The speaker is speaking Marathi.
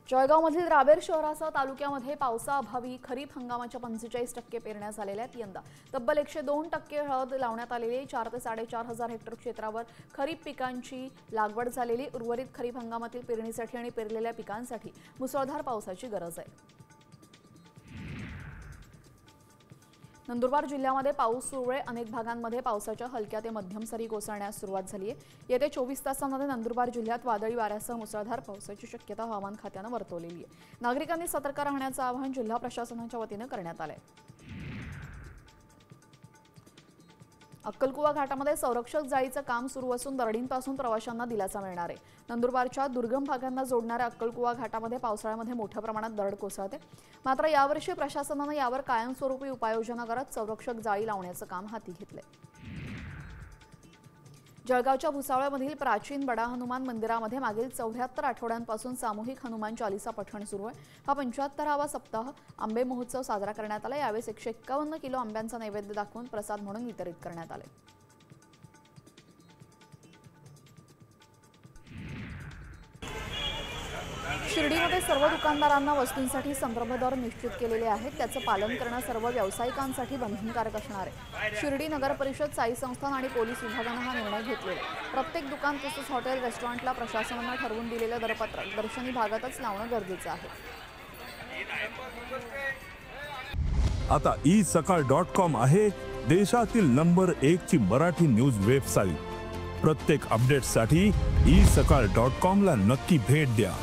जळगावमधील रावेर शहरासह तालुक्यामध्ये पावसाअभावी खरीप हंगामाच्या 45% पेरण्या झालेल्या आहेत। यंदा तब्बल 102% हळद लावण्यात आलेली 4 ते 4.5 हेक्टर क्षेत्रावर खरीप पिकांची लागवड झालेली। उर्वरित खरीप हंगामातील पेरणीसाठी आणि पेरलेल्या पिकांसाठी मुसळधार पावसाची गरज आहे। नंदुरबार जिल्ह्यामध्ये पाऊस सुरू आहे। अनेक भागांमध्ये पावसाच्या हलक्या ते मध्यम सरी कोसळण्यास सुरुवात झाली आहे। येत्या 24 तासांमध्ये नंदुरबार जिल्ह्यात वादळी वाऱ्यासह मुसळधार पावसाची शक्यता हवामान खात्याने वर्तवलेली आहे। नागरिकांनी सतर्क राहण्याचे आवाहन जिल्हा प्रशासनाच्या वतीने करण्यात आले आहे। अक्कलकुवा घाटामध्ये संरक्षक जाळीचे काम सुरू असून दरडींपासून प्रवाशांना दिलासा मिळणार आहे। नंदुरबारच्या दुर्गम भागांना जोडणाऱ्या अक्कलकुवा घाटामध्ये पावसाळ्यामध्ये मोठ्या प्रमाणात दरड कोसळते। मात्र यावर्षी प्रशासनाने यावर कायमस्वरूपी उपाययोजना करत संरक्षक जाळी लावण्याचे काम हाती घेतले। जळगावच्या भुसावळमधील प्राचीन बडा हनुमान मंदिरामध्ये मागील 74 आठवड्यांपासून सामूहिक हनुमान चालीसा पठण सुरू आहे। हा 75वा सप्ताह आंबे महोत्सव साजरा करण्यात आला। यावेळी 151 किलो आंब्यांचा नैवेद्य दाखवून प्रसाद म्हणून वितरित करण्यात आले। शिर्डीमध्ये सर्व दुकानदारांना वस्तूंसाठी संदर्भ दर निश्चित केलेले आहेत। त्याचे पालन करणं सर्व व्यावसायिकांसाठी बंधनकारक असणार आहे। शिर्डी नगर परिषद, साई संस्थान आणि पोलीस विभागाने हा निर्णय घेतलेला आहे। प्रत्येक दुकान तसेच हॉटेल रेस्टॉरंटला प्रशासनाने ठरवून दिलेले दरपत्रक दर्शनी भागातच लावणं गरजेचं आहे। आता isakal.com आहे देशातील नंबर 1 ची मराठी न्यूज वेबसाईट। प्रत्येक अपडेटसाठी isakal.com ला नक्की भेट द्या।